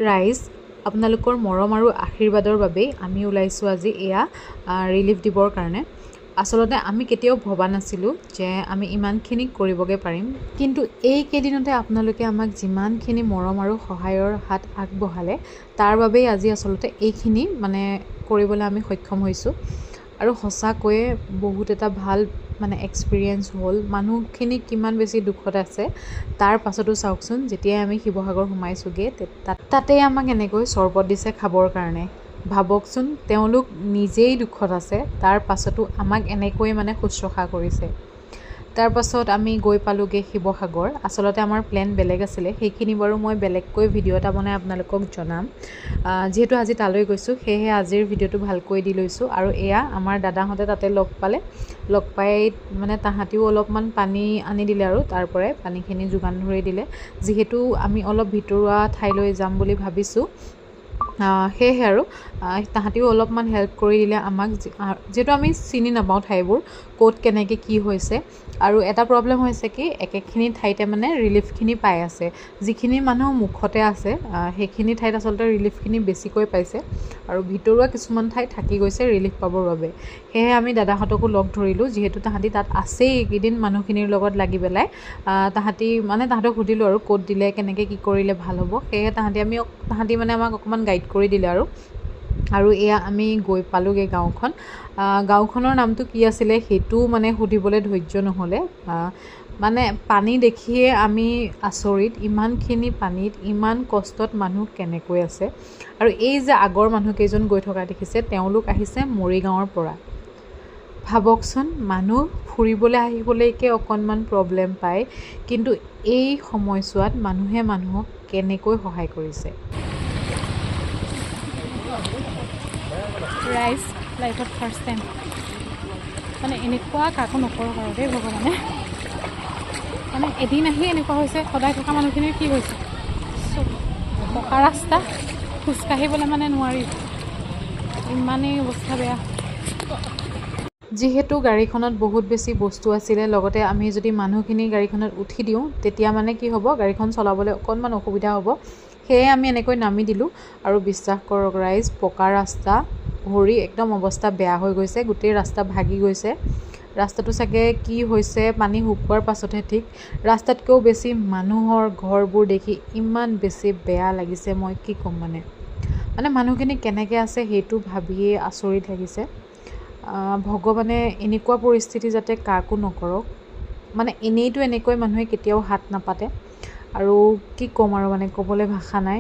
ৰাইজ আপোনালোকৰ মৰম আৰু আশীৰ্বাদৰ বাবেই আমি ওলাইছোঁ আজি এয়া ৰিলিফ দিবৰ কাৰণে। আচলতে আমি কেতিয়াও ভবা নাছিলোঁ যে আমি ইমানখিনি কৰিবগৈ পাৰিম, কিন্তু এইকেইদিনতে আপোনালোকে আমাক যিমানখিনি মৰম আৰু সহায়ৰ হাত আগবঢ়ালে তাৰ বাবেই আজি আচলতে এইখিনি কৰিবলৈ আমি সক্ষম হৈছোঁ। আৰু সঁচাকৈয়ে বহুত এটা ভাল এক্সপিৰিয়েঞ্চ হ'ল। মানুহখিনি কিমান বেছি দুখত আছে তাৰ পাছতো চাওকচোন, যেতিয়াই আমি শিৱসাগৰ সোমাইছোঁগৈ তাতেই আমাক এনেকৈ চৰবত দিছে খাবৰ কাৰণে। ভাবকচোন, তেওঁলোক নিজেই দুখত আছে, তাৰ পাছতো আমাক এনেকৈ শুশ্ৰূষা কৰিছে। তাৰ পাছত আমি গৈ পালোঁগৈ শিৱসাগৰ। আচলতে আমাৰ প্লেন বেলেগ আছিলে, সেইখিনি বাৰু মই বেলেগকৈ ভিডিঅ' এটা বনাই আপোনালোকক জনাম। যিহেতু আজি তালৈ গৈছোঁ, সেয়েহে আজিৰ ভিডিঅ'টো ভালকৈ দি লৈছোঁ। আৰু এয়া আমাৰ দাদাহঁতে তাতে লগ পালে, লগ পাই তাহাঁতিও অলপমান পানী আনি দিলে আৰু তাৰ পৰাই পানীখিনি যোগান ধৰি দিলে। যিহেতু আমি অলপ ভিতৰুৱা ঠাইলৈ যাম বুলি ভাবিছোঁ, সেয়েহে আৰু তাহাঁতিও অলপমান হেল্প কৰি দিলে আমাক, যিহেতু আমি চিনি নাপাওঁ ঠাইবোৰ ক'ত কেনেকৈ কি হৈছে। আৰু এটা প্ৰব্লেম হৈছে কি, একেখিনি ঠাইতে ৰিলিফখিনি পাই আছে। যিখিনি মানুহ মুখতে আছে সেইখিনি ঠাইত আচলতে ৰিলিফখিনি বেছিকৈ পাইছে, আৰু ভিতৰুৱা কিছুমান ঠাই থাকি গৈছে ৰিলিফ পাবৰ বাবে। সেয়েহে আমি দাদাহঁতকো লগ ধৰিলোঁ, যিহেতু তাহাঁতি তাত আছেই এইকেইদিন মানুহখিনিৰ লগত লাগি পেলাই। তাহাঁতক সুধিলোঁ আৰু ক'ত দিলে, কেনেকৈ কি কৰিলে ভাল হ'ব। সেয়েহে তাহাঁতি আমাক অকণমান গাইড কৰি দিলে আৰু এয়া আমি গৈ পালোঁগৈ গাঁওখন। গাঁওখনৰ নামটো কি আছিলে সেইটোও সুধিবলৈ ধৈৰ্য নহ'লে। পানী দেখিয়ে আমি আচৰিত, ইমানখিনি পানীত ইমান কষ্টত মানুহ কেনেকৈ আছে। আৰু এই যে আগৰ মানুহকেইজন গৈ থকা দেখিছে, তেওঁলোক আহিছে মৰিগাঁৱৰ পৰা। ভাবকচোন, মানুহ ফুৰিবলৈ আহিবলৈকে অকণমান প্ৰব্লেম পায়, কিন্তু এই সময়ছোৱাত মানুহে মানুহক কেনেকৈ সহায় কৰিছে। ৰাইজ লাইফত ফাৰ্ষ্ট টাইম এনেকুৱা কাকো নকৰক আৰু দেই ভগৱানে। এদিন আহি এনেকুৱা হৈছে, সদায় থকা মানুহখিনিৰ কি হৈছে, পকা ৰাস্তা খোজকাঢ়িবলৈ নোৱাৰি, ইমানেই অৱস্থা বেয়া। যিহেতু গাড়ীখনত বহুত বেছি বস্তু আছিলে, লগতে আমি যদি মানুহখিনি গাড়ীখনত উঠি দিওঁ তেতিয়া কি হ'ব, গাড়ীখন চলাবলৈ অকণমান অসুবিধা হ'ব। সেয়ে আমি এনেকৈ নামি দিলোঁ। আৰু বিশ্বাস কৰক ৰাইজ, পকা ৰাস্তা ভৰি একদম অৱস্থা বেয়া হৈ গৈছে, গোটেই ৰাস্তা ভাগি গৈছে। ৰাস্তাটো চাগে কি হৈছে, পানী শুকোৱাৰ পাছতহে ঠিক। ৰাস্তাতকৈও বেছি মানুহৰ ঘৰবোৰ দেখি ইমান বেছি বেয়া লাগিছে, মই কি ক'ম। মানুহখিনি কেনেকৈ আছে সেইটো ভাবিয়ে আচৰিত লাগিছে। ভগৱানে এনেকুৱা পৰিস্থিতি যাতে কাকো নকৰক। এনেইতো এনেকৈ মানুহে কেতিয়াও হাত নাপাতে, আৰু কি ক'ম আৰু ক'বলৈ ভাষা নাই।